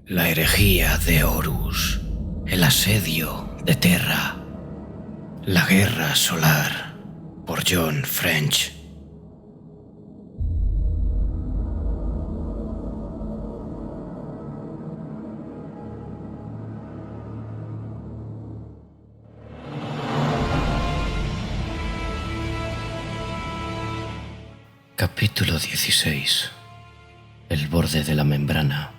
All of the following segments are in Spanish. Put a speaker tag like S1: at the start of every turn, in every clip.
S1: La herejía de Horus, el asedio de Terra, la guerra solar, por John French. Capítulo 16. El borde de la membrana.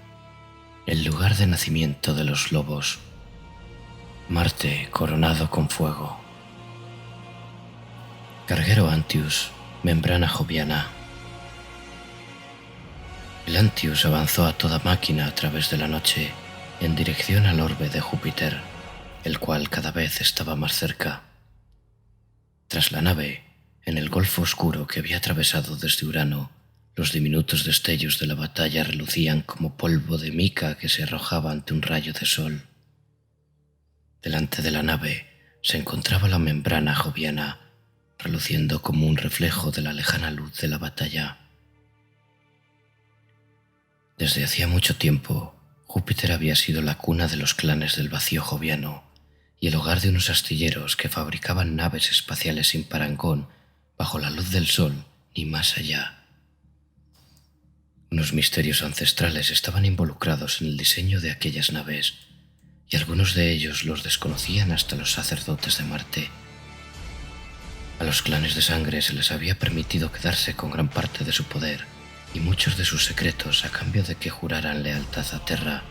S1: El lugar de nacimiento de los lobos. Marte coronado con fuego. Carguero Antius, membrana joviana. El Antius avanzó a toda máquina a través de la noche, en dirección al orbe de Júpiter, el cual cada vez estaba más cerca. Tras la nave, en el golfo oscuro que había atravesado desde Urano, los diminutos destellos de la batalla relucían como polvo de mica que se arrojaba ante un rayo de sol. Delante de la nave se encontraba la membrana joviana, reluciendo como un reflejo de la lejana luz de la batalla. Desde hacía mucho tiempo, Júpiter había sido la cuna de los clanes del vacío joviano y el hogar de unos astilleros que fabricaban naves espaciales sin parangón bajo la luz del sol y más allá. Unos misterios ancestrales estaban involucrados en el diseño de aquellas naves, y algunos de ellos los desconocían hasta los sacerdotes de Marte. A los clanes de sangre se les había permitido quedarse con gran parte de su poder y muchos de sus secretos a cambio de que juraran lealtad a Terra,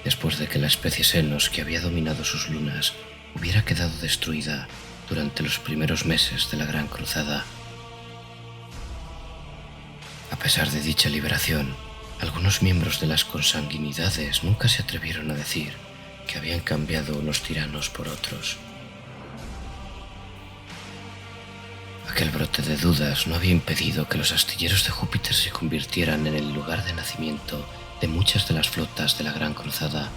S1: después de que la especie Xenos que había dominado sus lunas hubiera quedado destruida durante los primeros meses de la Gran Cruzada. A pesar de dicha liberación, algunos miembros de las consanguinidades nunca se atrevieron a decir que habían cambiado unos tiranos por otros. Aquel brote de dudas no había impedido que los astilleros de Júpiter se convirtieran en el lugar de nacimiento de muchas de las flotas de la Gran Cruzada,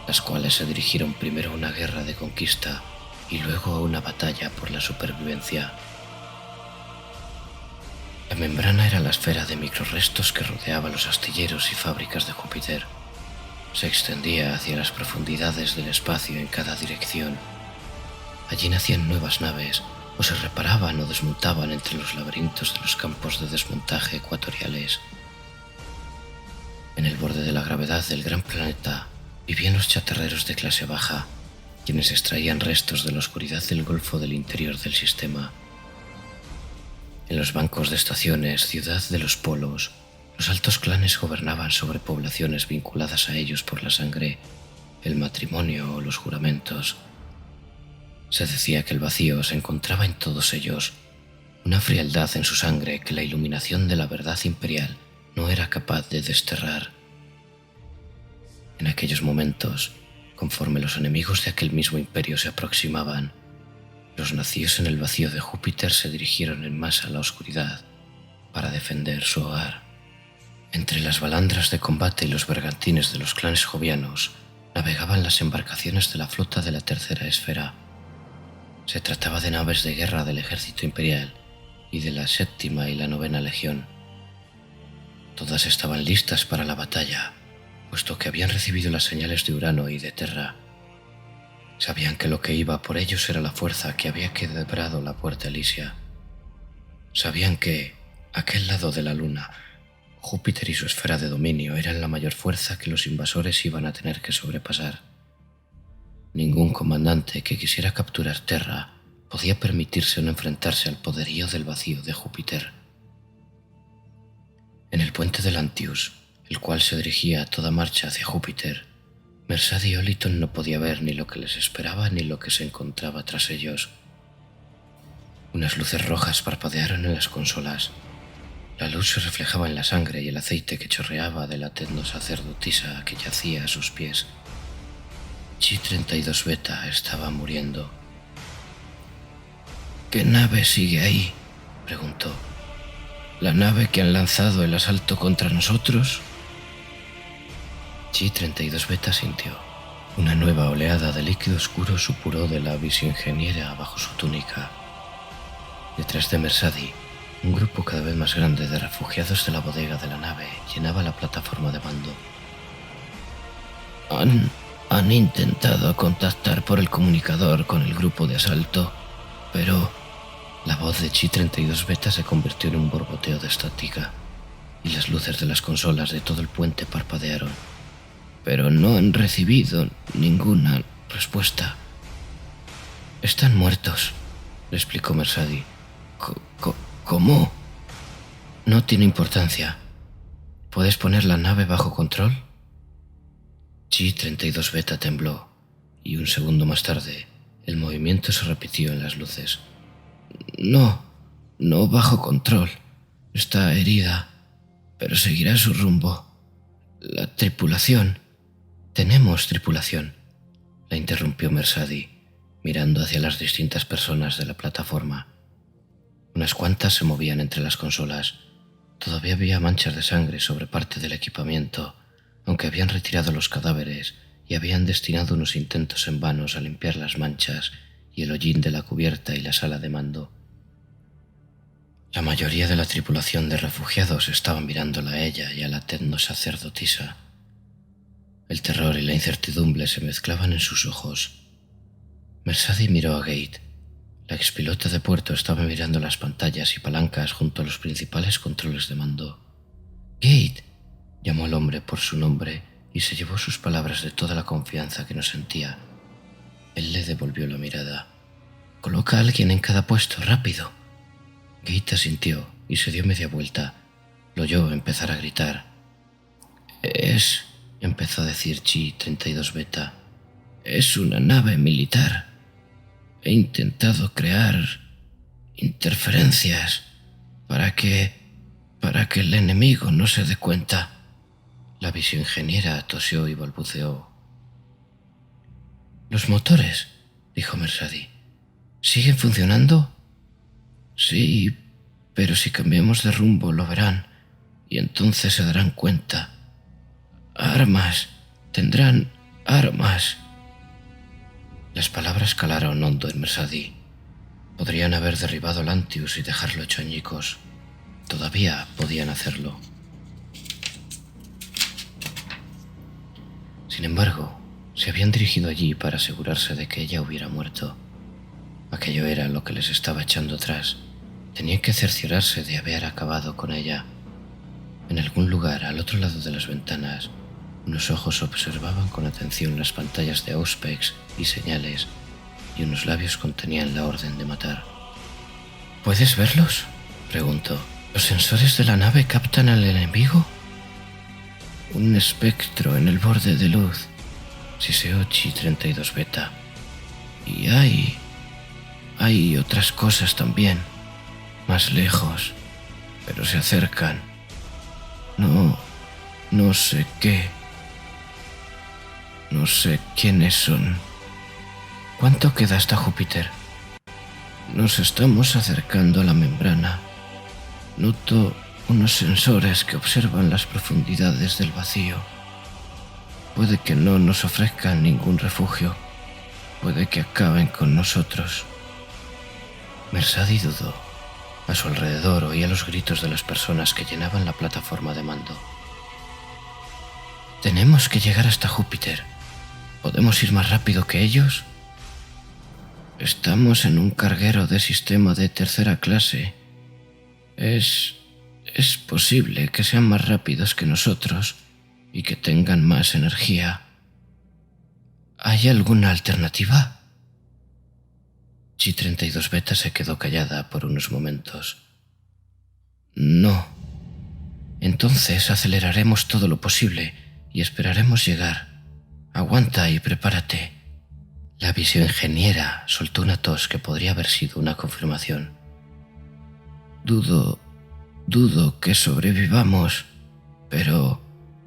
S1: las cuales se dirigieron primero a una guerra de conquista y luego a una batalla por la supervivencia. La membrana era la esfera de microrrestos que rodeaba los astilleros y fábricas de Júpiter. Se extendía hacia las profundidades del espacio en cada dirección. Allí nacían nuevas naves, o se reparaban o desmontaban entre los laberintos de los campos de desmontaje ecuatoriales. En el borde de la gravedad del gran planeta vivían los chatarreros de clase baja, quienes extraían restos de la oscuridad del golfo del interior del sistema. En los bancos de estaciones, ciudad de los polos, los altos clanes gobernaban sobre poblaciones vinculadas a ellos por la sangre, el matrimonio o los juramentos. Se decía que el vacío se encontraba en todos ellos, una frialdad en su sangre que la iluminación de la verdad imperial no era capaz de desterrar. En aquellos momentos, conforme los enemigos de aquel mismo imperio se aproximaban, los nacidos en el vacío de Júpiter se dirigieron en masa a la oscuridad para defender su hogar. Entre las balandras de combate y los bergantines de los clanes jovianos navegaban las embarcaciones de la flota de la tercera esfera. Se trataba de naves de guerra del ejército imperial y de la 7ª y la 9ª legión. Todas estaban listas para la batalla, puesto que habían recibido las señales de Urano y de Terra. Sabían que lo que iba por ellos era la fuerza que había quebrado la puerta Elísia. Sabían que, a aquel lado de la luna, Júpiter y su esfera de dominio eran la mayor fuerza que los invasores iban a tener que sobrepasar. Ningún comandante que quisiera capturar Terra podía permitirse no enfrentarse al poderío del vacío de Júpiter. En el puente del Antius, el cual se dirigía a toda marcha hacia Júpiter, Mersad y Oliton no podía ver ni lo que les esperaba ni lo que se encontraba tras ellos. Unas luces rojas parpadearon en las consolas. La luz se reflejaba en la sangre y el aceite que chorreaba de la sacerdotisa que yacía a sus pies. Chi-32 Beta estaba muriendo. «¿Qué nave sigue ahí?», preguntó. «¿La nave que han lanzado el asalto contra nosotros?». Chi-32 Beta sintió. Una nueva oleada de líquido oscuro supuró de la visioingeniera bajo su túnica. Detrás de Mersadi, un grupo cada vez más grande de refugiados de la bodega de la nave llenaba la plataforma de mando. Han, han intentado contactar por el comunicador con el grupo de asalto, pero la voz de Chi-32 Beta se convirtió en un borboteo de estática y las luces de las consolas de todo el puente parpadearon. Pero no han recibido ninguna respuesta. Están muertos, le explicó Mersadi. ¿Cómo? No tiene importancia. ¿Puedes poner la nave bajo control? Chi-32 Beta tembló, y un segundo más tarde, el movimiento se repitió en las luces. No bajo control. Está herida, pero seguirá su rumbo. La tripulación. Tenemos tripulación, la interrumpió Mersadi, mirando hacia las distintas personas de la plataforma. Unas cuantas se movían entre las consolas. Todavía había manchas de sangre sobre parte del equipamiento, aunque habían retirado los cadáveres y habían destinado unos intentos en vanos a limpiar las manchas y el hollín de la cubierta y la sala de mando. La mayoría de la tripulación de refugiados estaban mirándola a ella y a la tecnosacerdotisa. El terror y la incertidumbre se mezclaban en sus ojos. Mersadi miró a Gate. La expilota de puerto estaba mirando las pantallas y palancas junto a los principales controles de mando. «Gate», llamó al hombre por su nombre y se llevó sus palabras de toda la confianza que no sentía. Él le devolvió la mirada. «Coloca a alguien en cada puesto, rápido». Gate asintió y se dio media vuelta. Lo oyó empezar a gritar. Empezó a decir Chi-32 Beta. «Es una nave militar. He intentado crear interferencias para que el enemigo no se dé cuenta». La viceingeniera tosió y balbuceó. «¿Los motores?», dijo Mersadi. «¿Siguen funcionando?» «Sí, pero si cambiamos de rumbo lo verán y entonces se darán cuenta. Armas, tendrán armas». Las palabras calaron hondo en Mersadi. Podrían haber derribado Lantius y dejarlo hecho añicos. Todavía podían hacerlo. Sin embargo, se habían dirigido allí para asegurarse de que ella hubiera muerto. Aquello era lo que les estaba echando atrás. Tenían que cerciorarse de haber acabado con ella. En algún lugar, al otro lado de las ventanas, unos ojos observaban con atención las pantallas de Auspex y señales, y unos labios contenían la orden de matar. «¿Puedes verlos?», preguntó. «¿Los sensores de la nave captan al enemigo?» «Un espectro en el borde de luz», siseó Chi-32 Beta. «Y hay otras cosas también, más lejos, pero se acercan. No sé qué. No sé quiénes son». «¿Cuánto queda hasta Júpiter?» «Nos estamos acercando a la membrana. Noto unos sensores que observan las profundidades del vacío. Puede que no nos ofrezcan ningún refugio. Puede que acaben con nosotros». Mersadi dudó. A su alrededor oía los gritos de las personas que llenaban la plataforma de mando. «Tenemos que llegar hasta Júpiter. ¿Podemos ir más rápido que ellos?» «Estamos en un carguero de sistema de tercera clase. Es posible que sean más rápidos que nosotros y que tengan más energía. ¿Hay alguna alternativa?» Chi-32 Beta se quedó callada por unos momentos. «No. Entonces aceleraremos todo lo posible y esperaremos llegar. Aguanta y prepárate». La viceingeniera soltó una tos que podría haber sido una confirmación. Dudo que sobrevivamos, pero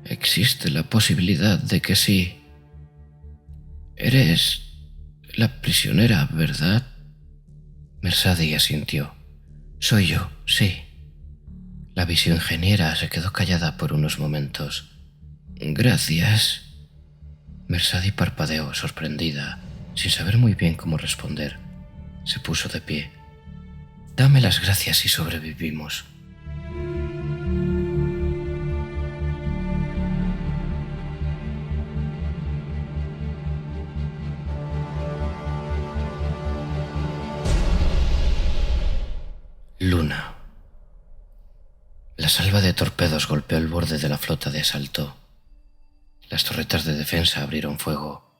S1: existe la posibilidad de que sí. Eres la prisionera, ¿verdad?» Mersadi asintió. «Soy yo, sí». La viceingeniera se quedó callada por unos momentos. «Gracias». Mersadi parpadeó, sorprendida, sin saber muy bien cómo responder. Se puso de pie. «Dame las gracias si sobrevivimos». de torpedos golpeó el borde de la flota de asalto. Las torretas de defensa abrieron fuego.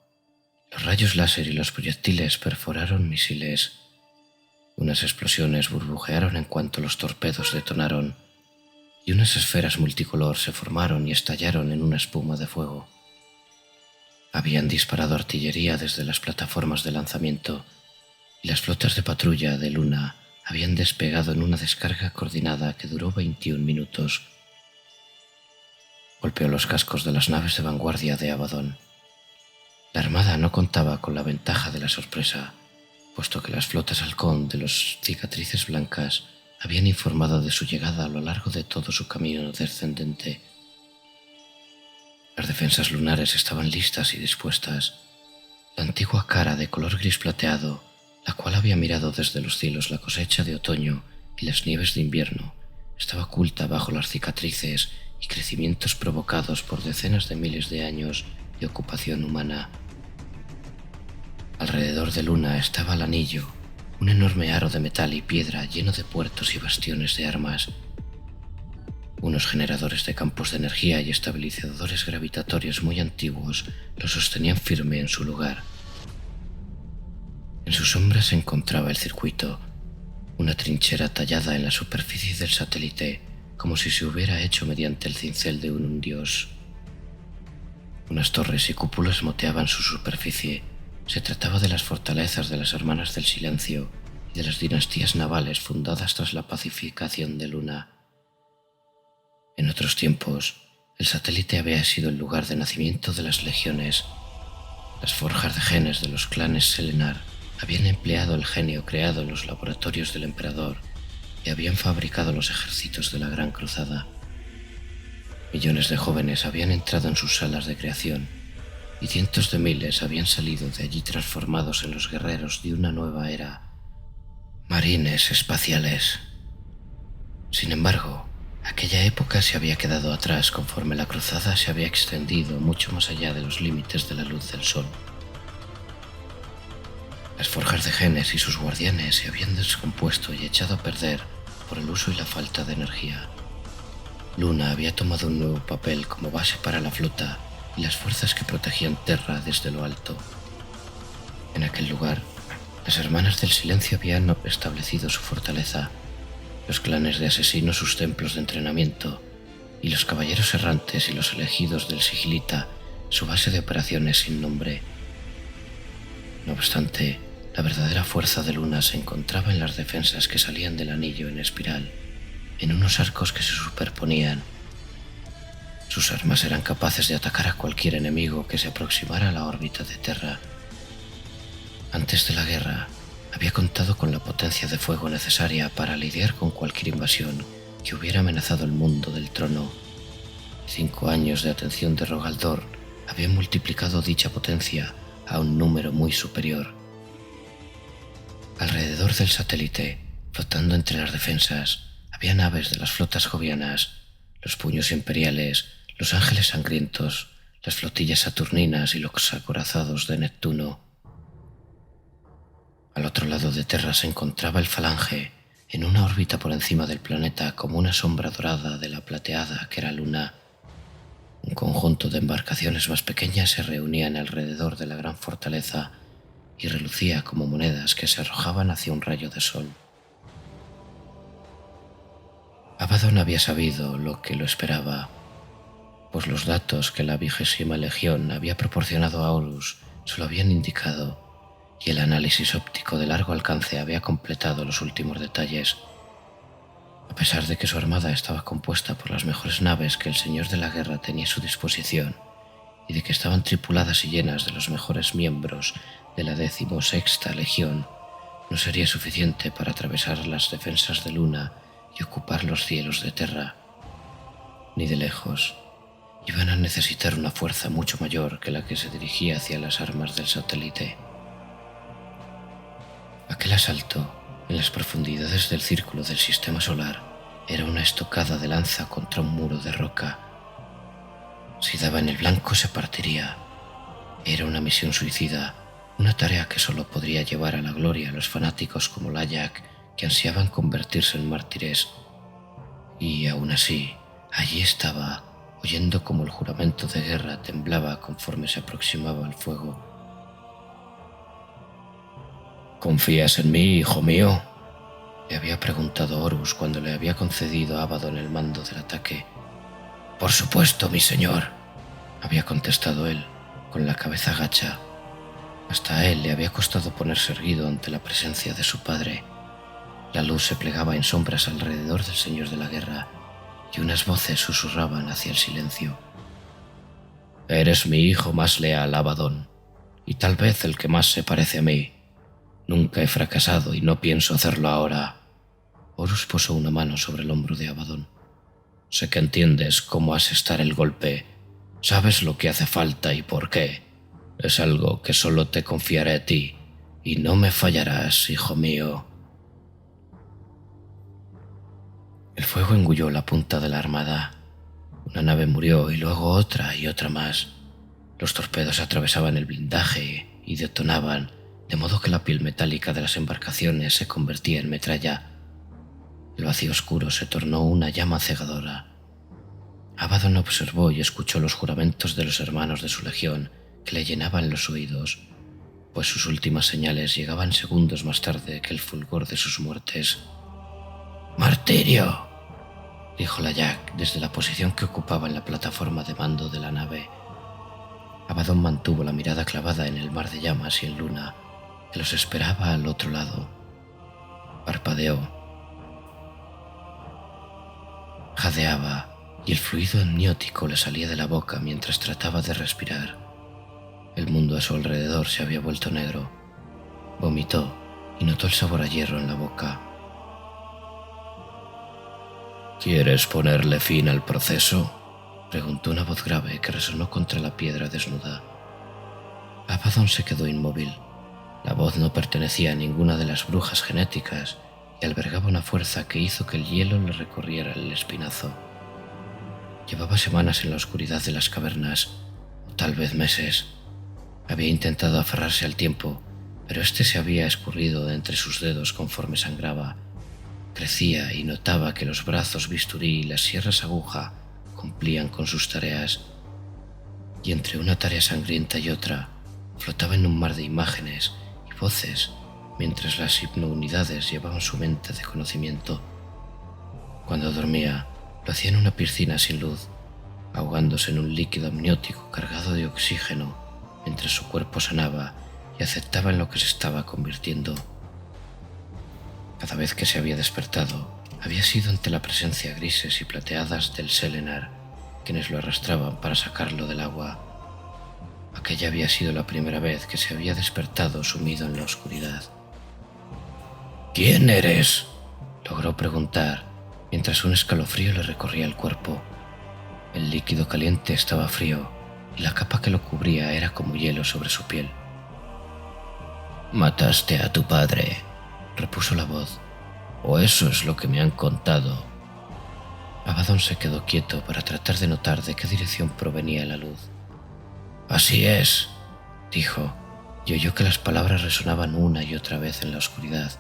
S1: Los rayos láser y los proyectiles perforaron misiles. Unas explosiones burbujearon en cuanto los torpedos detonaron, y unas esferas multicolor se formaron y estallaron en una espuma de fuego. Habían disparado artillería desde las plataformas de lanzamiento, y las flotas de patrulla de Luna habían despegado en una descarga coordinada que duró 21 minutos. Golpeó los cascos de las naves de vanguardia de Abaddon. La armada no contaba con la ventaja de la sorpresa, puesto que las flotas halcón de los cicatrices blancas habían informado de su llegada a lo largo de todo su camino descendente. Las defensas lunares estaban listas y dispuestas. La antigua cara de color gris plateado, la cual había mirado desde los cielos la cosecha de otoño y las nieves de invierno, estaba oculta bajo las cicatrices y crecimientos provocados por decenas de miles de años de ocupación humana. Alrededor de Luna estaba el anillo, un enorme aro de metal y piedra lleno de puertos y bastiones de armas. Unos generadores de campos de energía y estabilizadores gravitatorios muy antiguos lo sostenían firme en su lugar. En su sombra se encontraba el circuito, una trinchera tallada en la superficie del satélite, como si se hubiera hecho mediante el cincel de un dios. Unas torres y cúpulas moteaban su superficie. Se trataba de las fortalezas de las Hermanas del Silencio y de las dinastías navales fundadas tras la pacificación de Luna. En otros tiempos, el satélite había sido el lugar de nacimiento de las legiones. Las forjas de genes de los clanes Selenar habían empleado el genio creado en los laboratorios del emperador y habían fabricado los ejércitos de la Gran Cruzada. Millones de jóvenes habían entrado en sus salas de creación y cientos de miles habían salido de allí transformados en los guerreros de una nueva era, marines espaciales. Sin embargo, aquella época se había quedado atrás conforme la cruzada se había extendido mucho más allá de los límites de la luz del sol. Las forjas de genes y sus guardianes se habían descompuesto y echado a perder por el uso y la falta de energía. Luna había tomado un nuevo papel como base para la flota y las fuerzas que protegían Terra desde lo alto. En aquel lugar, las Hermanas del Silencio habían establecido su fortaleza, los clanes de asesinos sus templos de entrenamiento y los caballeros errantes y los elegidos del Sigilita su base de operaciones sin nombre. No obstante, la verdadera fuerza de Luna se encontraba en las defensas que salían del anillo en espiral, en unos arcos que se superponían. Sus armas eran capaces de atacar a cualquier enemigo que se aproximara a la órbita de Terra. Antes de la guerra, había contado con la potencia de fuego necesaria para lidiar con cualquier invasión que hubiera amenazado el mundo del trono. 5 años de atención de Rogaldor habían multiplicado dicha potencia a un número muy superior. Alrededor del satélite, flotando entre las defensas, había naves de las flotas jovianas, los puños imperiales, los ángeles sangrientos, las flotillas saturninas y los acorazados de Neptuno. Al otro lado de Terra se encontraba el Falange, en una órbita por encima del planeta como una sombra dorada de la plateada que era Luna. Un conjunto de embarcaciones más pequeñas se reunían alrededor de la gran fortaleza y relucía como monedas que se arrojaban hacia un rayo de sol. Abaddon había sabido lo que lo esperaba, pues los datos que la 20ª Legión había proporcionado a Horus se lo habían indicado, y el análisis óptico de largo alcance había completado los últimos detalles. A pesar de que su armada estaba compuesta por las mejores naves que el Señor de la Guerra tenía a su disposición, y de que estaban tripuladas y llenas de los mejores miembros de la 16ª Legión, no sería suficiente para atravesar las defensas de Luna y ocupar los cielos de Terra. Ni de lejos. Iban a necesitar una fuerza mucho mayor que la que se dirigía hacia las armas del satélite. Aquel asalto, en las profundidades del círculo del sistema solar, era una estocada de lanza contra un muro de roca. Si daba en el blanco se partiría. Era una misión suicida, una tarea que solo podría llevar a la gloria a los fanáticos como Layak, que ansiaban convertirse en mártires. Y aún así, Allí estaba, oyendo cómo el juramento de guerra temblaba conforme se aproximaba al fuego. «¿Confías en mí, hijo mío?», le había preguntado Horus cuando le había concedido a Abaddon el mando del ataque. «Por supuesto, mi señor», había contestado él, con la cabeza gacha. Hasta a él le había costado ponerse erguido ante la presencia de su padre. La luz se plegaba en sombras alrededor del señor de la guerra, y unas voces susurraban hacia el silencio. «Eres mi hijo más leal, Abaddon, y tal vez el que más se parece a mí. Nunca he fracasado y no pienso hacerlo ahora». Horus posó una mano sobre el hombro de Abaddon. «Sé que entiendes cómo asestar el golpe. Sabes lo que hace falta y por qué. Es algo que solo te confiaré a ti, y no me fallarás, hijo mío». El fuego engulló la punta de la armada. Una nave murió y luego otra y otra más. Los torpedos atravesaban el blindaje y detonaban, de modo que la piel metálica de las embarcaciones se convertía en metralla. El vacío oscuro se tornó una llama cegadora. Abaddon observó y escuchó los juramentos de los hermanos de su legión que le llenaban los oídos, pues sus últimas señales llegaban segundos más tarde que el fulgor de sus muertes. «¡Martirio!», dijo la Jack desde la posición que ocupaba en la plataforma de mando de la nave. Abaddon mantuvo la mirada clavada en el mar de llamas y en Luna, que los esperaba al otro lado. Parpadeó. Jadeaba, y el fluido amniótico le salía de la boca mientras trataba de respirar. El mundo a su alrededor se había vuelto negro. Vomitó y notó el sabor a hierro en la boca. «¿Quieres ponerle fin al proceso?», preguntó una voz grave que resonó contra la piedra desnuda. Abaddon se quedó inmóvil. La voz no pertenecía a ninguna de las brujas genéticas y albergaba una fuerza que hizo que el hielo le recorriera el espinazo. Llevaba semanas en la oscuridad de las cavernas, o tal vez meses. Había intentado aferrarse al tiempo, pero éste se había escurrido de entre sus dedos conforme sangraba. Crecía y notaba que los brazos bisturí y las sierras aguja cumplían con sus tareas. Y entre una tarea sangrienta y otra, flotaba en un mar de imágenes y voces, mientras las hipnounidades llevaban su mente de conocimiento. Cuando dormía, lo hacía en una piscina sin luz, ahogándose en un líquido amniótico cargado de oxígeno, mientras su cuerpo sanaba y aceptaba en lo que se estaba convirtiendo. Cada vez que se había despertado, había sido ante la presencia grises y plateadas del Selenar, quienes lo arrastraban para sacarlo del agua. Aquella había sido la primera vez que se había despertado sumido en la oscuridad. «¿Quién eres?», logró preguntar, mientras un escalofrío le recorría el cuerpo. El líquido caliente estaba frío, y la capa que lo cubría era como hielo sobre su piel. «Mataste a tu padre», repuso la voz, «o eso es lo que me han contado». Abaddon se quedó quieto para tratar de notar de qué dirección provenía la luz. «Así es», dijo, y oyó que las palabras resonaban una y otra vez en la oscuridad.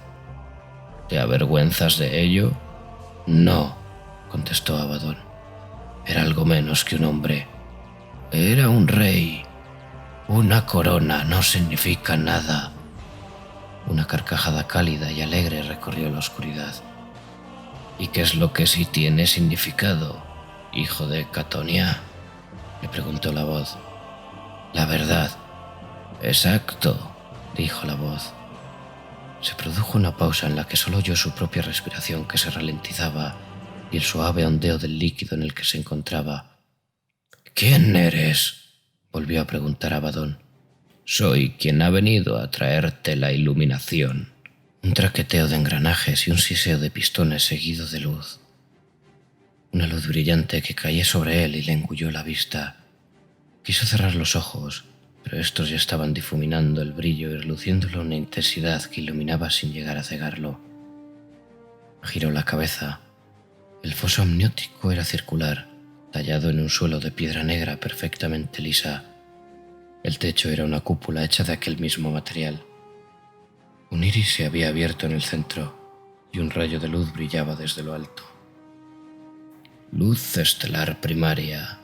S1: «¿Te avergüenzas de ello?». «No», contestó Abaddon. «Era algo menos que un hombre. Era un rey. Una corona no significa nada». Una carcajada cálida y alegre recorrió la oscuridad. «¿Y qué es lo que sí tiene significado, hijo de Catonia?», le preguntó la voz. «La verdad». «Exacto», dijo la voz. Se produjo una pausa en la que solo oyó su propia respiración que se ralentizaba y el suave ondeo del líquido en el que se encontraba. «¿Quién eres?», volvió a preguntar Abaddon. «Soy quien ha venido a traerte la iluminación». Un traqueteo de engranajes y un siseo de pistones seguido de luz. Una luz brillante que caía sobre él y le engulló la vista. Quiso cerrar los ojos, pero estos ya estaban difuminando el brillo y reluciéndolo una intensidad que iluminaba sin llegar a cegarlo. Giró la cabeza. El foso amniótico era circular, tallado en un suelo de piedra negra perfectamente lisa. El techo era una cúpula hecha de aquel mismo material. Un iris se había abierto en el centro y un rayo de luz brillaba desde lo alto. Luz estelar primaria,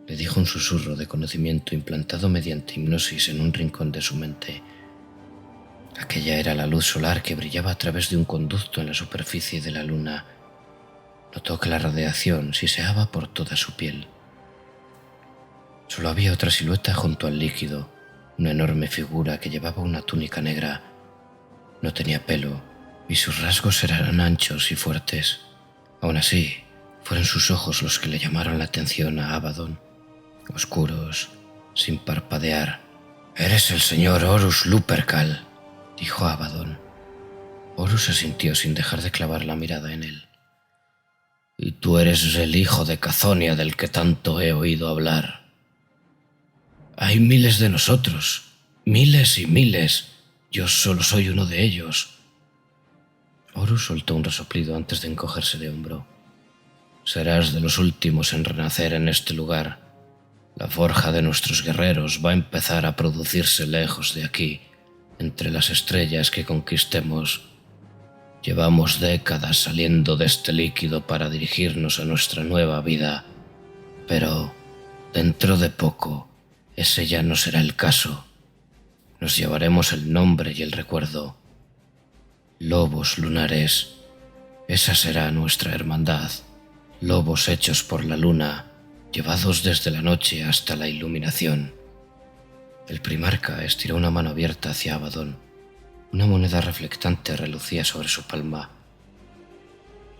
S1: le dijo un susurro de conocimiento implantado mediante hipnosis en un rincón de su mente. Aquella era la luz solar que brillaba a través de un conducto en la superficie de la luna. Notó que la radiación siseaba por toda su piel. Solo había otra silueta junto al líquido, una enorme figura que llevaba una túnica negra. No tenía pelo y sus rasgos eran anchos y fuertes. Aún así, fueron sus ojos los que le llamaron la atención a Abaddon, oscuros, sin parpadear. «Eres el señor Horus Lupercal», dijo Abaddon. Horus asintió sin dejar de clavar la mirada en él. «Y tú eres el hijo de Cazonia del que tanto he oído hablar». «Hay miles de nosotros, miles y miles. Yo solo soy uno de ellos». Horus soltó un resoplido antes de encogerse de hombro. «Serás de los últimos en renacer en este lugar. La forja de nuestros guerreros va a empezar a producirse lejos de aquí, entre las estrellas que conquistemos. Llevamos décadas saliendo de este líquido para dirigirnos a nuestra nueva vida, pero dentro de poco ese ya no será el caso. Nos llevaremos el nombre y el recuerdo. Lobos lunares, esa será nuestra hermandad. Lobos hechos por la luna, llevados desde la noche hasta la iluminación». El primarca estiró una mano abierta hacia Abaddon. Una moneda reflectante relucía sobre su palma.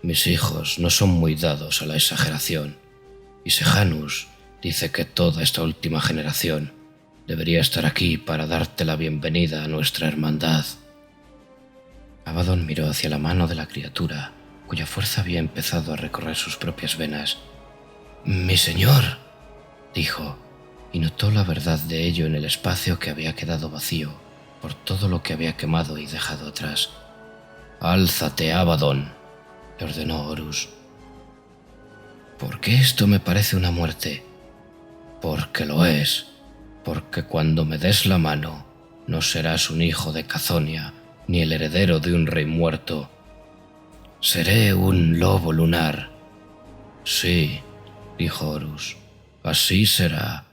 S1: «Mis hijos no son muy dados a la exageración, y Sejanus dice que toda esta última generación debería estar aquí para darte la bienvenida a nuestra hermandad». Abaddon miró hacia la mano de la criatura, cuya fuerza había empezado a recorrer sus propias venas. «Mi señor», dijo, y notó la verdad de ello en el espacio que había quedado vacío por todo lo que había quemado y dejado atrás. «Álzate, Abaddon», le ordenó Horus. «¿Por qué esto me parece una muerte?» «Porque lo es, porque cuando me des la mano no serás un hijo de Cazonia ni el heredero de un rey muerto. Seré un lobo lunar». «Sí», dijo Horus, «así será».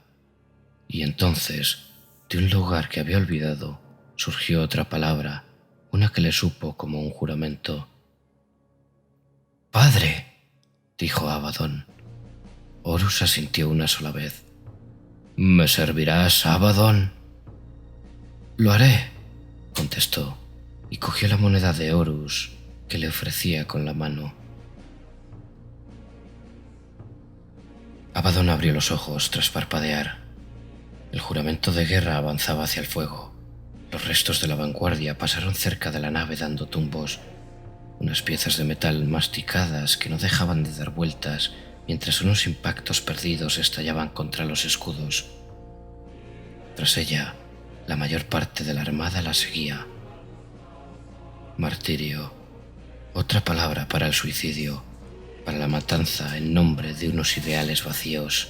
S1: Y entonces, de un lugar que había olvidado, surgió otra palabra, una que le supo como un juramento. «Padre», dijo Abaddon. Horus asintió una sola vez. «¿Me servirás, Abaddon?» «Lo haré», contestó, y cogió la moneda de Horus que le ofrecía con la mano. Abaddon abrió los ojos tras parpadear. El juramento de guerra avanzaba hacia el fuego. Los restos de la vanguardia pasaron cerca de la nave dando tumbos, unas piezas de metal masticadas que no dejaban de dar vueltas mientras unos impactos perdidos estallaban contra los escudos. Tras ella, la mayor parte de la armada la seguía. Martirio, otra palabra para el suicidio, para la matanza en nombre de unos ideales vacíos.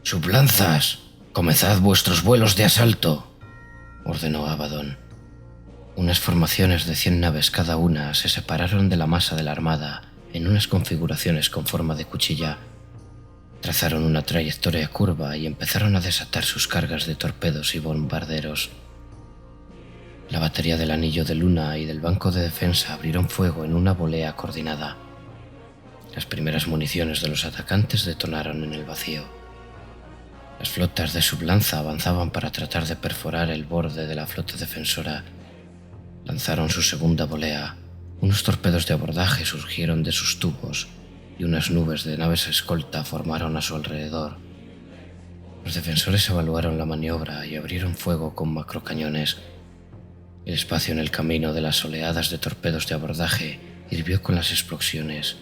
S1: «Sublanzas, comenzad vuestros vuelos de asalto», ordenó Abaddon. Unas formaciones de 100 naves cada una se separaron de la masa de la armada en unas configuraciones con forma de cuchilla. Trazaron una trayectoria curva y empezaron a desatar sus cargas de torpedos y bombarderos. La batería del anillo de luna y del banco de defensa abrieron fuego en una volea coordinada. Las primeras municiones de los atacantes detonaron en el vacío. Las flotas de sublanza avanzaban para tratar de perforar el borde de la flota defensora. Lanzaron su segunda volea. Unos torpedos de abordaje surgieron de sus tubos y unas nubes de naves escolta formaron a su alrededor. Los defensores evaluaron la maniobra y abrieron fuego con macrocañones. El espacio en el camino de las oleadas de torpedos de abordaje hirvió con las explosiones.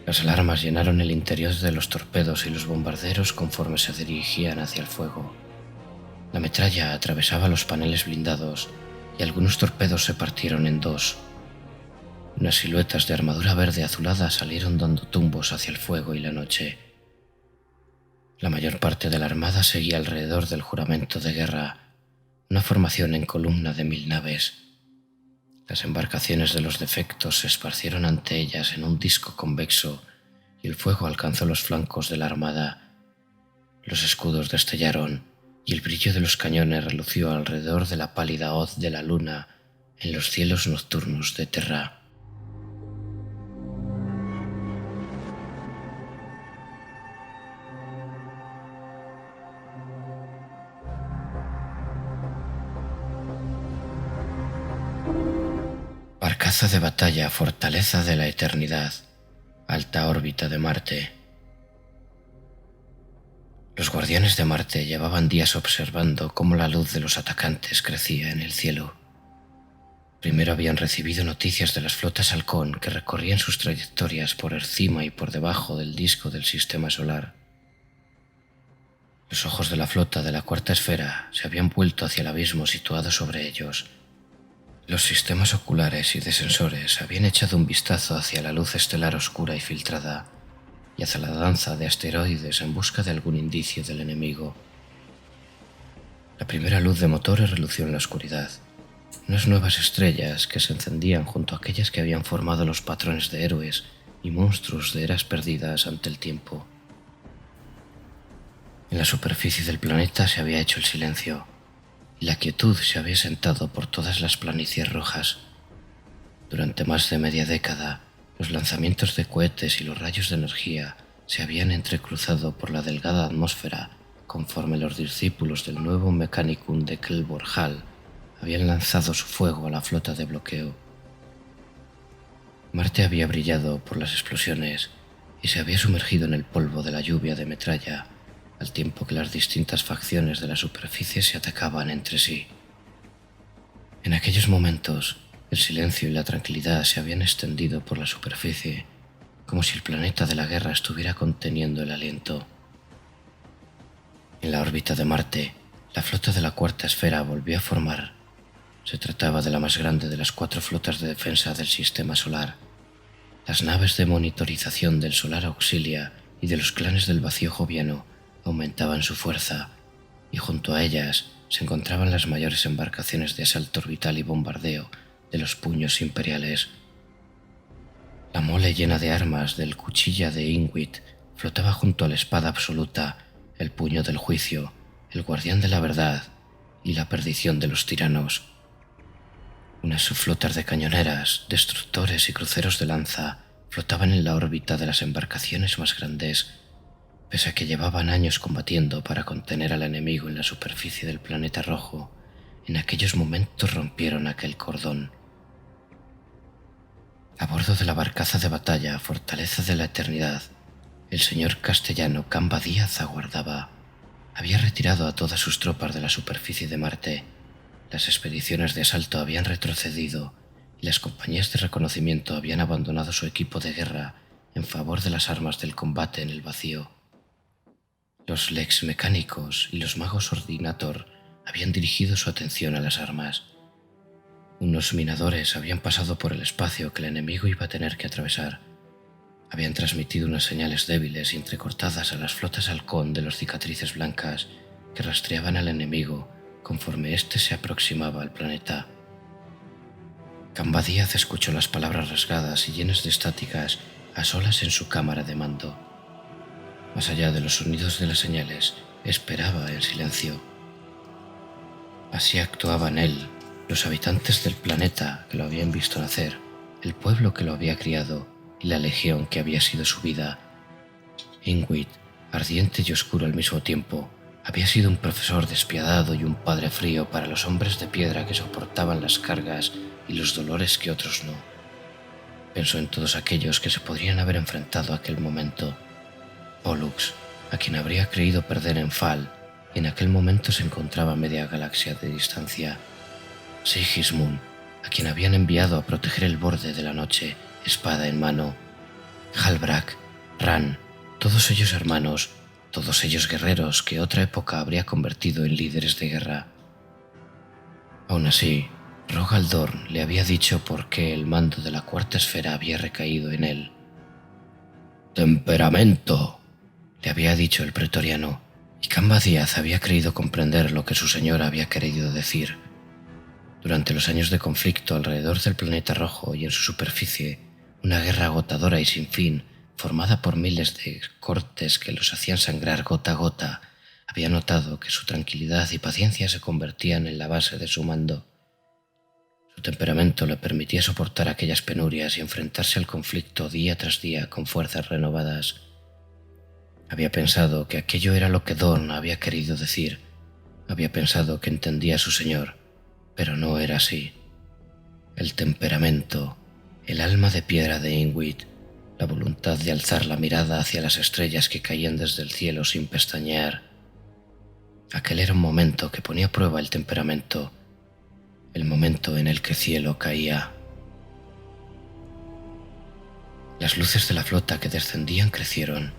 S1: Las alarmas llenaron el interior de los torpedos y los bombarderos conforme se dirigían hacia el fuego. La metralla atravesaba los paneles blindados y algunos torpedos se partieron en dos. Unas siluetas de armadura verde azulada salieron dando tumbos hacia el fuego y la noche. La mayor parte de la armada seguía alrededor del juramento de guerra, una formación en columna de 1000 naves. Las embarcaciones de los defectos se esparcieron ante ellas en un disco convexo y el fuego alcanzó los flancos de la armada. Los escudos destellaron y el brillo de los cañones relució alrededor de la pálida hoz de la luna en los cielos nocturnos de Terra. Barcaza de batalla, fortaleza de la eternidad, alta órbita de Marte. Los guardianes de Marte llevaban días observando cómo la luz de los atacantes crecía en el cielo. Primero habían recibido noticias de las flotas halcón que recorrían sus trayectorias por encima y por debajo del disco del sistema solar. Los ojos de la flota de la cuarta esfera se habían vuelto hacia el abismo situado sobre ellos. Los sistemas oculares y de sensores habían echado un vistazo hacia la luz estelar oscura y filtrada y hacia la danza de asteroides en busca de algún indicio del enemigo. La primera luz de motores relució en la oscuridad, unas nuevas estrellas que se encendían junto a aquellas que habían formado los patrones de héroes y monstruos de eras perdidas ante el tiempo. En la superficie del planeta se había hecho el silencio, y la quietud se había sentado por todas las planicies rojas. Durante más de media década, los lanzamientos de cohetes y los rayos de energía se habían entrecruzado por la delgada atmósfera conforme los discípulos del nuevo Mechanicum de Kelvor Hall habían lanzado su fuego a la flota de bloqueo. Marte había brillado por las explosiones y se había sumergido en el polvo de la lluvia de metralla, al tiempo que las distintas facciones de la superficie se atacaban entre sí. En aquellos momentos, el silencio y la tranquilidad se habían extendido por la superficie, como si el planeta de la guerra estuviera conteniendo el aliento. En la órbita de Marte, la flota de la cuarta esfera volvió a formar. Se trataba de la más grande de las 4 flotas de defensa del sistema solar. Las naves de monitorización del Solar Auxilia y de los clanes del vacío joviano aumentaban su fuerza, y junto a ellas se encontraban las mayores embarcaciones de asalto orbital y bombardeo de los puños imperiales. La mole llena de armas del cuchilla de Ingwit flotaba junto a la espada absoluta, el puño del juicio, el guardián de la verdad y la perdición de los tiranos. Unas subflotas de cañoneras, destructores y cruceros de lanza flotaban en la órbita de las embarcaciones más grandes, pese a que llevaban años combatiendo para contener al enemigo en la superficie del planeta rojo. En aquellos momentos rompieron aquel cordón. A bordo de la barcaza de batalla, fortaleza de la eternidad, el señor castellano Camba Díaz aguardaba. Había retirado a todas sus tropas de la superficie de Marte. Las expediciones de asalto habían retrocedido y las compañías de reconocimiento habían abandonado su equipo de guerra en favor de las armas del combate en el vacío. Los Lex mecánicos y los magos Ordinator habían dirigido su atención a las armas. Unos minadores habían pasado por el espacio que el enemigo iba a tener que atravesar. Habían transmitido unas señales débiles y entrecortadas a las flotas halcón de los cicatrices blancas que rastreaban al enemigo conforme éste se aproximaba al planeta. Camba Díaz escuchó las palabras rasgadas y llenas de estáticas a solas en su cámara de mando. Más allá de los sonidos de las señales, esperaba en silencio. Así actuaban él, los habitantes del planeta que lo habían visto nacer, el pueblo que lo había criado y la legión que había sido su vida. Ingwit, ardiente y oscuro al mismo tiempo, había sido un profesor despiadado y un padre frío para los hombres de piedra que soportaban las cargas y los dolores que otros no. Pensó en todos aquellos que se podrían haber enfrentado a aquel momento. Pollux, a quien habría creído perder en Fal, y en aquel momento se encontraba a media galaxia de distancia. Sigismund, a quien habían enviado a proteger el borde de la noche, espada en mano. Halbrak, Ran, todos ellos hermanos, todos ellos guerreros que otra época habría convertido en líderes de guerra. Aún así, Rogal Dorn le había dicho por qué el mando de la cuarta esfera había recaído en él. «Temperamento», le había dicho el pretoriano, y Camba Díaz había creído comprender lo que su señor había querido decir. Durante los años de conflicto alrededor del planeta rojo y en su superficie, una guerra agotadora y sin fin, formada por miles de cortes que los hacían sangrar gota a gota, había notado que su tranquilidad y paciencia se convertían en la base de su mando. Su temperamento le permitía soportar aquellas penurias y enfrentarse al conflicto día tras día con fuerzas renovadas. Había pensado que aquello era lo que Dorn había querido decir. Había pensado que entendía a su señor, pero no era así. El temperamento, el alma de piedra de Ingrid, la voluntad de alzar la mirada hacia las estrellas que caían desde el cielo sin pestañear. Aquel era un momento que ponía a prueba el temperamento, el momento en el que el cielo caía. Las luces de la flota que descendían crecieron.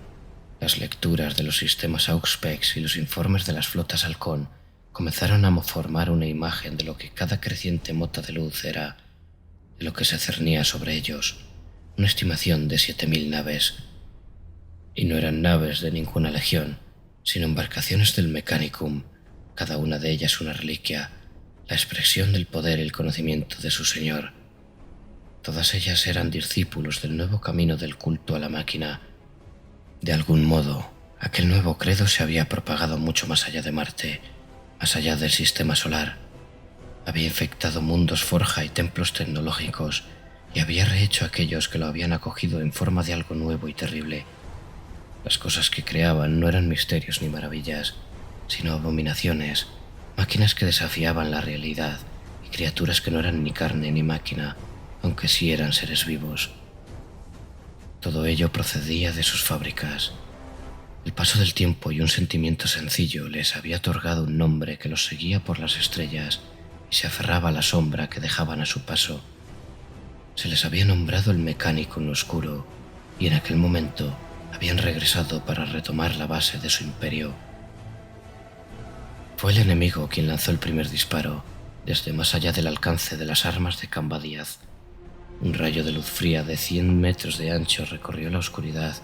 S1: Las lecturas de los sistemas Auspex y los informes de las flotas Halcón comenzaron a formar una imagen de lo que cada creciente mota de luz era, de lo que se cernía sobre ellos, una estimación de 7000 naves. Y no eran naves de ninguna legión, sino embarcaciones del Mechanicum, cada una de ellas una reliquia, la expresión del poder y el conocimiento de su señor. Todas ellas eran discípulos del nuevo camino del culto a la máquina. De algún modo, aquel nuevo credo se había propagado mucho más allá de Marte, más allá del sistema solar. Había infectado mundos forja y templos tecnológicos y había rehecho a aquellos que lo habían acogido en forma de algo nuevo y terrible. Las cosas que creaban no eran misterios ni maravillas, sino abominaciones, máquinas que desafiaban la realidad y criaturas que no eran ni carne ni máquina, aunque sí eran seres vivos. Todo ello procedía de sus fábricas. El paso del tiempo y un sentimiento sencillo les había otorgado un nombre que los seguía por las estrellas y se aferraba a la sombra que dejaban a su paso. Se les había nombrado el mecánico en lo oscuro, y en aquel momento habían regresado para retomar la base de su imperio. Fue el enemigo quien lanzó el primer disparo, desde más allá del alcance de las armas de Cambadiaz. Un rayo de luz fría de 100 metros de ancho recorrió la oscuridad.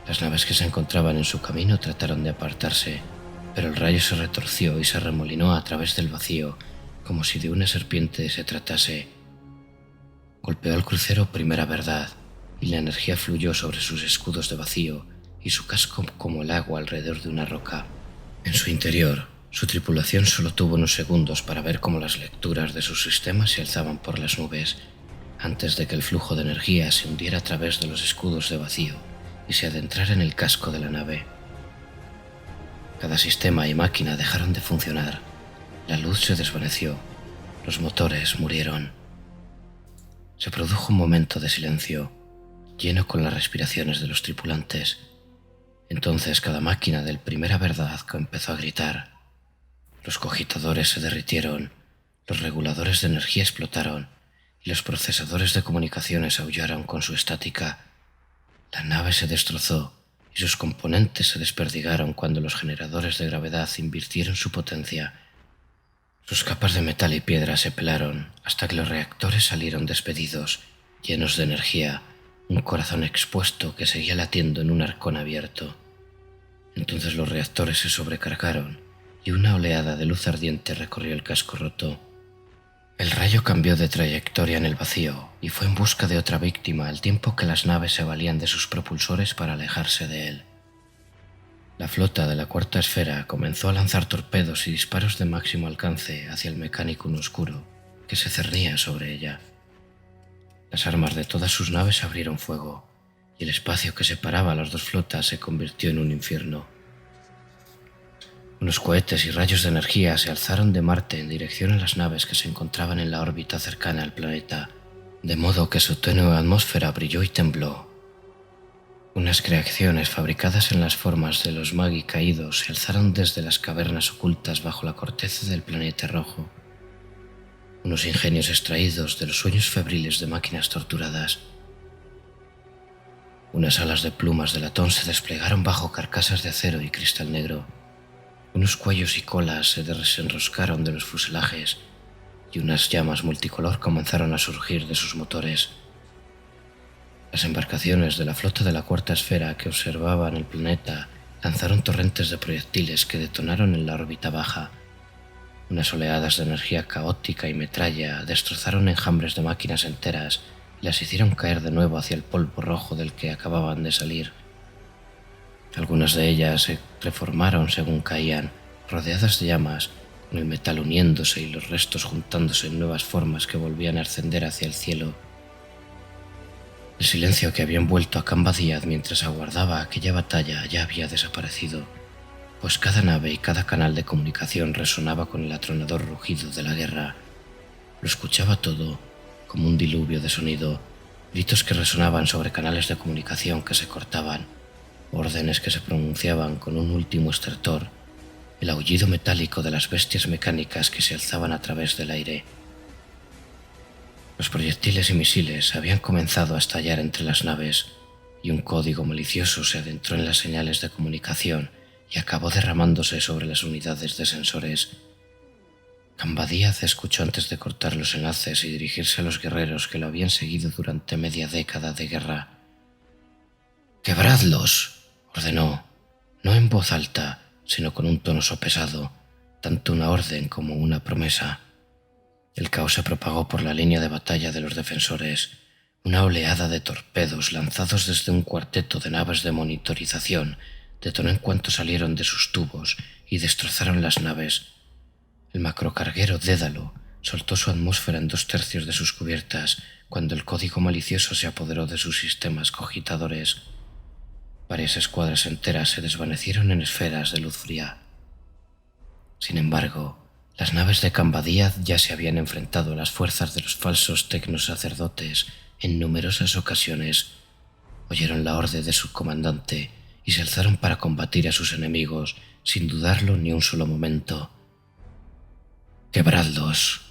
S1: Las naves que se encontraban en su camino trataron de apartarse, pero el rayo se retorció y se remolinó a través del vacío, como si de una serpiente se tratase. Golpeó al crucero Primera Verdad, y la energía fluyó sobre sus escudos de vacío y su casco como el agua alrededor de una roca. En su interior, su tripulación solo tuvo unos segundos para ver cómo las lecturas de sus sistemas se alzaban por las nubes, antes de que el flujo de energía se hundiera a través de los escudos de vacío y se adentrara en el casco de la nave. Cada sistema y máquina dejaron de funcionar. La luz se desvaneció. Los motores murieron. Se produjo un momento de silencio, lleno con las respiraciones de los tripulantes. Entonces cada máquina del Primera Verdad empezó a gritar. Los cogitadores se derritieron, los reguladores de energía explotaron y los procesadores de comunicaciones aullaron con su estática. La nave se destrozó y sus componentes se desperdigaron cuando los generadores de gravedad invirtieron su potencia. Sus capas de metal y piedra se pelaron hasta que los reactores salieron despedidos, llenos de energía, un corazón expuesto que seguía latiendo en un arcón abierto. Entonces los reactores se sobrecargaron y una oleada de luz ardiente recorrió el casco roto. El rayo cambió de trayectoria en el vacío y fue en busca de otra víctima al tiempo que las naves se valían de sus propulsores para alejarse de él. La flota de la Cuarta Esfera comenzó a lanzar torpedos y disparos de máximo alcance hacia el Mechanicum oscuro, que se cernía sobre ella. Las armas de todas sus naves abrieron fuego, y el espacio que separaba a las dos flotas se convirtió en un infierno. Unos cohetes y rayos de energía se alzaron de Marte en dirección a las naves que se encontraban en la órbita cercana al planeta, de modo que su tenue atmósfera brilló y tembló. Unas creaciones fabricadas en las formas de los Magi caídos se alzaron desde las cavernas ocultas bajo la corteza del planeta rojo. Unos ingenios extraídos de los sueños febriles de máquinas torturadas. Unas alas de plumas de latón se desplegaron bajo carcasas de acero y cristal negro. Unos cuellos y colas se desenroscaron de los fuselajes y unas llamas multicolor comenzaron a surgir de sus motores. Las embarcaciones de la flota de la Cuarta Esfera que observaban el planeta lanzaron torrentes de proyectiles que detonaron en la órbita baja. Unas oleadas de energía caótica y metralla destrozaron enjambres de máquinas enteras y las hicieron caer de nuevo hacia el polvo rojo del que acababan de salir. Algunas de ellas se reformaron según caían, rodeadas de llamas, con el metal uniéndose y los restos juntándose en nuevas formas que volvían a ascender hacia el cielo. El silencio que había envuelto a Cambadíaz mientras aguardaba aquella batalla ya había desaparecido, pues cada nave y cada canal de comunicación resonaba con el atronador rugido de la guerra. Lo escuchaba todo, como un diluvio de sonido, gritos que resonaban sobre canales de comunicación que se cortaban, órdenes que se pronunciaban con un último estertor, el aullido metálico de las bestias mecánicas que se alzaban a través del aire. Los proyectiles y misiles habían comenzado a estallar entre las naves, y un código malicioso se adentró en las señales de comunicación y acabó derramándose sobre las unidades de sensores. Cambadíaz escuchó antes de cortar los enlaces y dirigirse a los guerreros que lo habían seguido durante media década de guerra. «¡Quebradlos!», ordenó, no en voz alta, sino con un tono sopesado, tanto una orden como una promesa. El caos se propagó por la línea de batalla de los defensores. Una oleada de torpedos lanzados desde un cuarteto de naves de monitorización detonó en cuanto salieron de sus tubos y destrozaron las naves. El macrocarguero Dédalo soltó su atmósfera en 2/3 de sus cubiertas cuando el código malicioso se apoderó de sus sistemas cogitadores. Varias escuadras enteras se desvanecieron en esferas de luz fría. Sin embargo, las naves de Cambadíaz ya se habían enfrentado a las fuerzas de los falsos tecnosacerdotes en numerosas ocasiones. Oyeron la orden de su comandante y se alzaron para combatir a sus enemigos, sin dudarlo ni un solo momento. «¡Quebradlos!»,